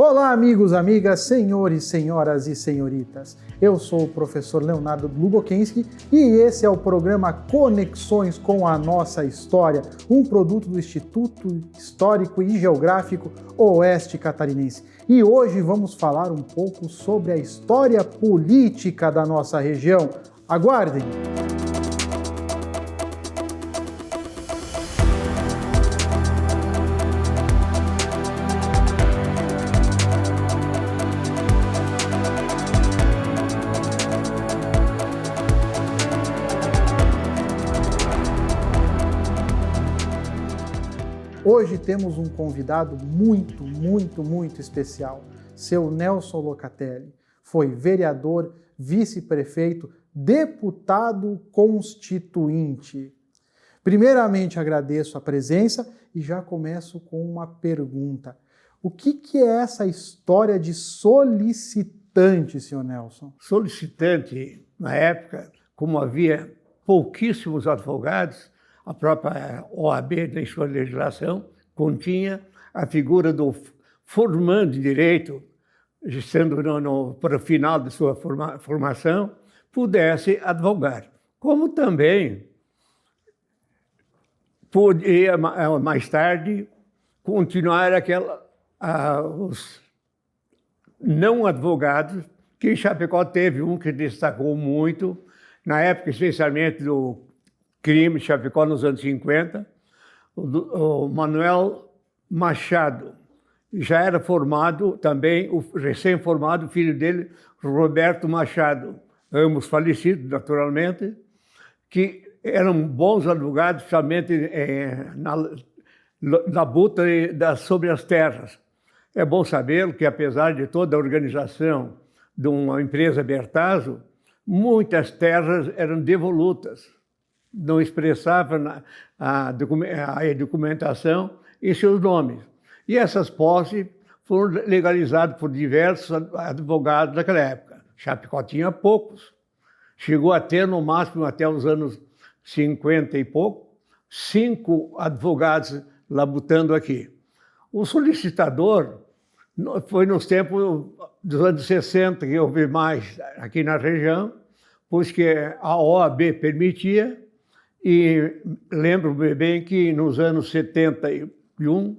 Olá, amigos, amigas, senhores, senhoras e senhoritas. Eu sou o professor Leonardo Glubokenski e esse é o programa Conexões com a Nossa História, um produto do Instituto Histórico e Geográfico Oeste Catarinense. E hoje vamos falar um pouco sobre a história política da nossa região. Aguardem! Hoje temos um convidado muito especial, seu Nelson Locatelli. Foi vereador, vice-prefeito, deputado constituinte. Primeiramente agradeço a presença e já começo com uma pergunta. O que é essa história de solicitante, senhor Nelson? Solicitante, na época, como havia pouquíssimos advogados, a própria OAB, em sua legislação, continha a figura do formando de direito, sendo para o final de sua formação, pudesse advogar. Como também podia, mais tarde, continuar os não advogados, que em Chapecó teve um que destacou muito, na época especialmente do crime de Chapecó nos anos 50, o Manuel Machado. Já era formado também, o recém-formado filho dele, Roberto Machado, ambos falecidos, naturalmente, que eram bons advogados, principalmente na luta sobre as terras. É bom saber que, apesar de toda a organização de uma empresa Bertazzo, muitas terras eram devolutas. Não expressava a documentação em seus nomes. E essas posses foram legalizadas por diversos advogados naquela época. Chapecó tinha poucos. Chegou a ter, no máximo, até os anos 50 e pouco, 5 advogados labutando aqui. O solicitador foi nos tempos dos anos 60 que houve mais aqui na região, pois que a OAB permitia. E lembro-me bem que nos anos 71,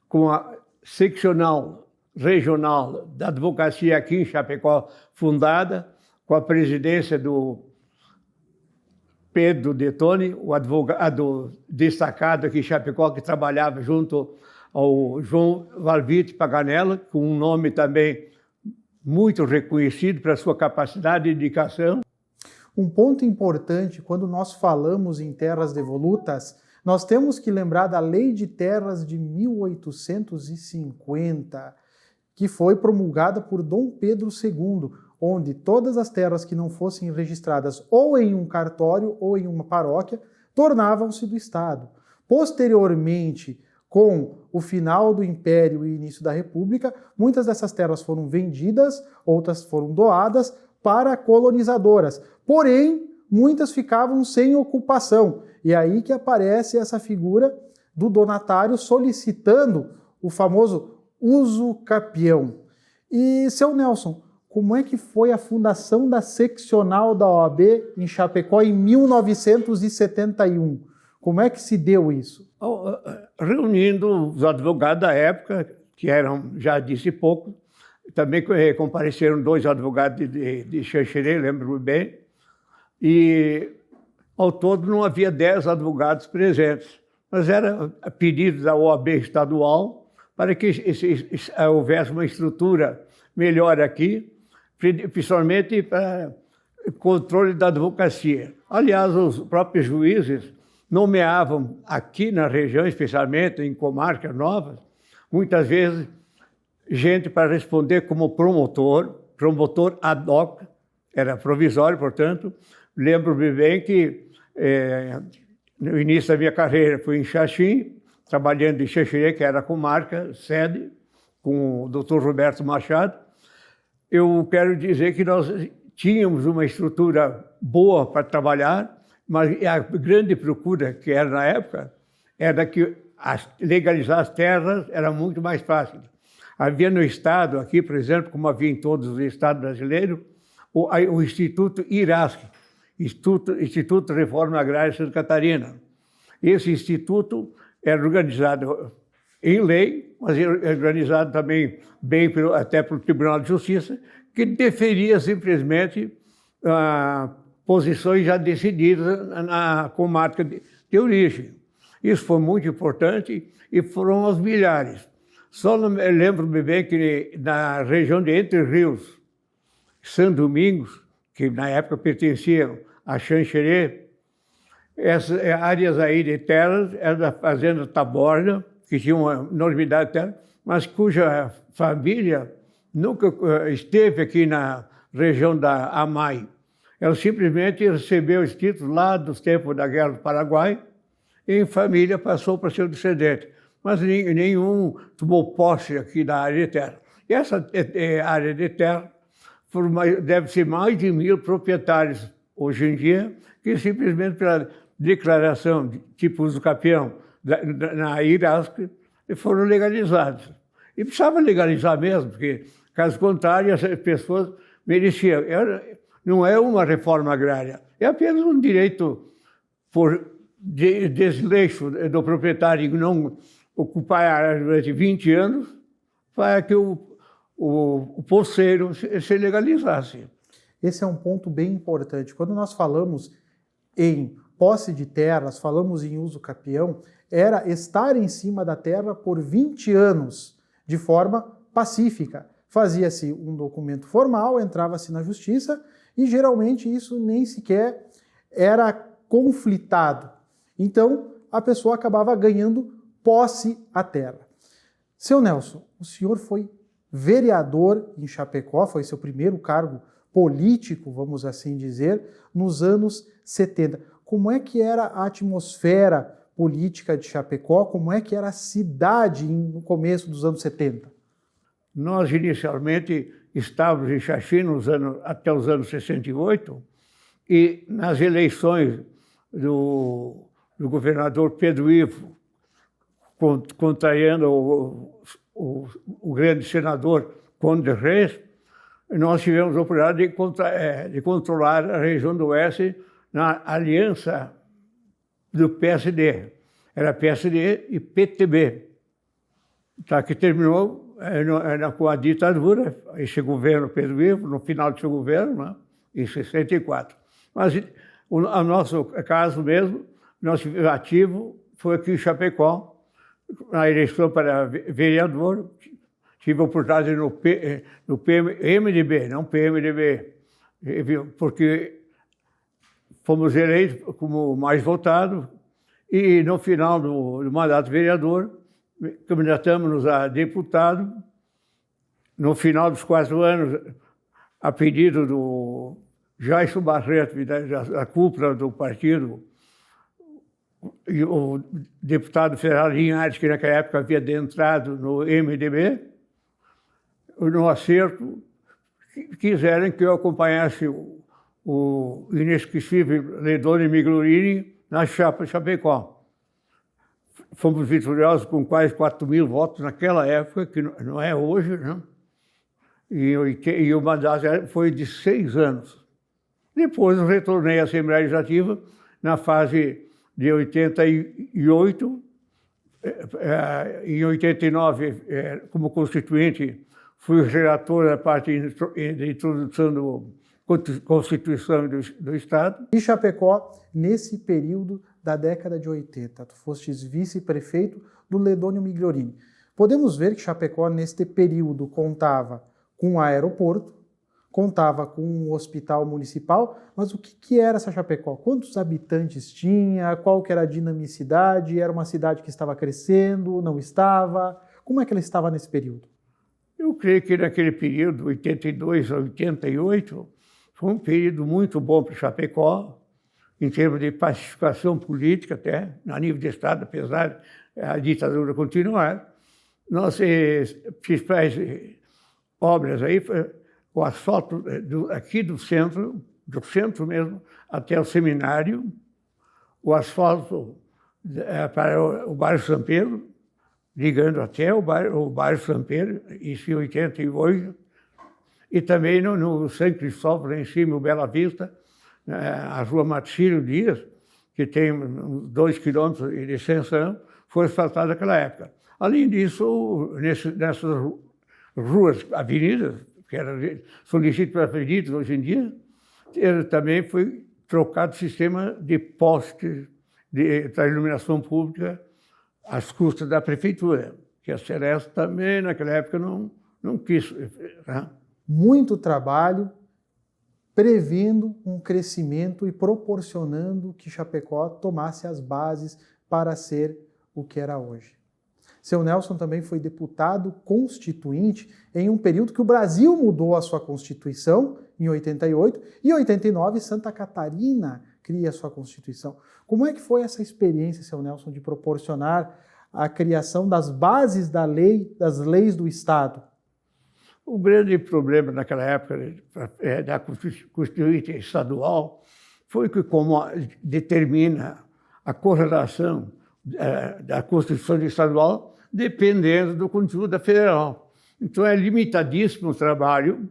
com a seccional regional da advocacia aqui em Chapecó fundada, com a presidência do Pedro Detoni, o advogado destacado aqui em Chapecó, que trabalhava junto ao João Valvite Paganella, com um nome também muito reconhecido para sua capacidade e dedicação. Um ponto importante, quando nós falamos em terras devolutas, nós temos que lembrar da Lei de Terras de 1850, que foi promulgada por Dom Pedro II, onde todas as terras que não fossem registradas ou em um cartório ou em uma paróquia tornavam-se do Estado. Posteriormente, com o final do Império e início da República, muitas dessas terras foram vendidas, outras foram doadas para colonizadoras. Porém, muitas ficavam sem ocupação. E aí que aparece essa figura do donatário solicitando o famoso uso capião. E, seu Nelson, como é que foi a fundação da seccional da OAB em Chapecó em 1971? Como é que se deu isso? Reunindo os advogados da época, que eram, já disse pouco, também compareceram 2 advogados de Xanxerê, lembro bem, e ao todo não havia 10 advogados presentes, mas era pedido da OAB estadual para que houvesse uma estrutura melhor aqui, principalmente para controle da advocacia. Aliás, os próprios juízes nomeavam aqui na região, especialmente em comarcas novas, muitas vezes gente para responder como promotor ad hoc, era provisório, portanto. Lembro-me bem que no início da minha carreira fui em Xaxim, trabalhando em Xanxerê, que era a comarca, sede, com o Dr. Roberto Machado. Eu quero dizer que nós tínhamos uma estrutura boa para trabalhar, mas a grande procura que era na época era que legalizar as terras era muito mais fácil. Havia no Estado, aqui, por exemplo, como havia em todos os estados brasileiros, o Instituto IRASC, Instituto de Reforma Agrária de Santa Catarina. Esse instituto era organizado em lei, mas era organizado também bem até pelo Tribunal de Justiça, que deferia simplesmente posições já decididas na comarca de origem. Isso foi muito importante e foram aos milhares. Só lembro-me bem que na região de Entre Rios, São Domingos, que na época pertenciam a Xanxerê, essas áreas aí de terras eram da fazenda Taborda, que tinha uma enormidade de terra, mas cuja família nunca esteve aqui na região da Amai. Ela simplesmente recebeu os títulos lá dos tempos da Guerra do Paraguai e em família passou para seu descendente. Mas nenhum tomou posse aqui da área de terra. E essa área de terra deve ser mais de 1.000 proprietários hoje em dia, que simplesmente pela declaração de tipo usucapião na IRASC foram legalizados. E precisava legalizar mesmo, porque, caso contrário, as pessoas mereciam. Não é uma reforma agrária, é apenas um direito por desleixo do proprietário não ocupar a área durante 20 anos para que o poceiro se legalizasse. Esse é um ponto bem importante. Quando nós falamos em posse de terras, falamos em uso capião, era estar em cima da terra por 20 anos, de forma pacífica. Fazia-se um documento formal, entrava-se na justiça e geralmente isso nem sequer era conflitado. Então, a pessoa acabava ganhando posse à terra. Seu Nelson, o senhor foi vereador em Chapecó, foi seu primeiro cargo político, vamos assim dizer, nos anos 70. Como é que era a atmosfera política de Chapecó? Como é que era a cidade no começo dos anos 70? Nós, inicialmente, estávamos em Xaxim até os anos 68, e nas eleições do governador Pedro Ivo, contrariando o grande senador Conde Reis, nós tivemos a oportunidade de controlar a região do Oeste na aliança do PSD. Era PSD e PTB. Tá, que terminou com a ditadura, esse governo Pedro Ivo, no final do seu governo, né, em 64. Mas o nosso caso mesmo, nosso ativo foi aqui em Chapecó, na eleição para vereador. Tive a oportunidade no PMDB, não PMDB, porque fomos eleitos como mais votados e no final do mandato de vereador, candidatamos-nos a deputado. No final dos 4 anos, a pedido do Jairson Barreto, da cúpula do partido, e o deputado federal Linhares, que naquela época havia entrado no MDB, no acerto, quiseram que eu acompanhasse o inesquecível Ledônio Miglorini na chapa Chapecó. Fomos vitoriosos com quase 4.000 votos naquela época, que não é hoje, né? E o mandato foi de 6 anos. Depois eu retornei à Assembleia Legislativa na fase de 88. Em 89, como constituinte, fui relator da parte de introdução da Constituição do Estado. E Chapecó, nesse período da década de 80, tu fostes vice-prefeito do Ledônio Miglorini. Podemos ver que Chapecó, neste período, contava com um aeroporto, contava com um hospital municipal, mas o que era essa Chapecó? Quantos habitantes tinha? Qual que era a dinamicidade? Era uma cidade que estava crescendo? Não estava? Como é que ela estava nesse período? Eu creio que naquele período, 82 a 88, foi um período muito bom para Chapecó, em termos de pacificação política até, a nível de Estado, apesar da ditadura continuar. Nós principais obras aí, o asfalto aqui do centro mesmo, até o seminário, o asfalto para o bairro São Pedro, ligando até o bairro São Pedro, isso em 88, e também no São Cristóvão, lá em cima, o Bela Vista, a rua Marcílio Dias, que tem 2 quilômetros de extensão, foi asfaltada naquela época. Além disso, nessas ruas, avenidas, que são distritos para avenidas hoje em dia, também foi trocado o sistema de postes para iluminação pública às custas da prefeitura, que a Celeste também, naquela época, não quis. Né? Muito trabalho prevendo um crescimento e proporcionando que Chapecó tomasse as bases para ser o que era hoje. Seu Nelson também foi deputado constituinte em um período que o Brasil mudou a sua Constituição, em 88, e em 89 Santa Catarina cria a sua Constituição. Como é que foi essa experiência, seu Nelson, de proporcionar a criação das bases das leis do Estado? O grande problema naquela época da Constituinte estadual foi que, como determina a correlação da Constituição estadual, dependendo do conteúdo da federal. Então, é limitadíssimo o trabalho.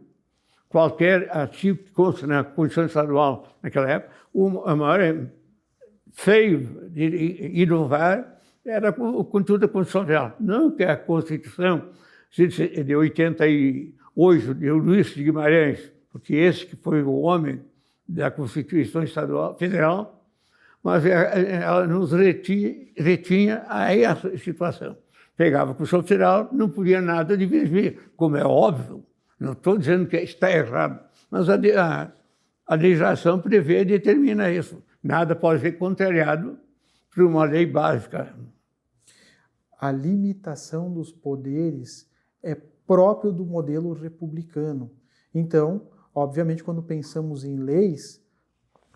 Qualquer artigo que consta na Constituição estadual naquela época, o maior feio de inovar era o conteúdo da Constituição federal. Não que a Constituição de 88, de Luís de Guimarães, porque esse que foi o homem da Constituição estadual, federal, mas ela nos retinha a essa situação. Pegava a Constituição federal, não podia nada divergir, como é óbvio. Não estou dizendo que está errado, mas a legislação prevê e determina isso. Nada pode ser contrariado por uma lei básica. A limitação dos poderes é próprio do modelo republicano. Então, obviamente, quando pensamos em leis,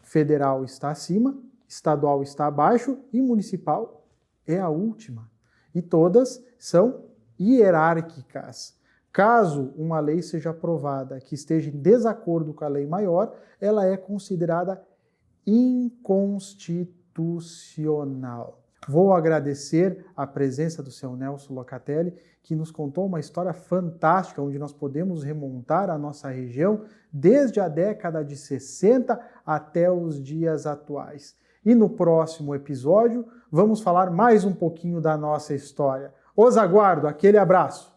federal está acima, estadual está abaixo e municipal é a última. E todas são hierárquicas. Caso uma lei seja aprovada que esteja em desacordo com a lei maior, ela é considerada inconstitucional. Vou agradecer a presença do seu Nelson Locatelli, que nos contou uma história fantástica, onde nós podemos remontar a nossa região desde a década de 60 até os dias atuais. E no próximo episódio, vamos falar mais um pouquinho da nossa história. Os aguardo, aquele abraço!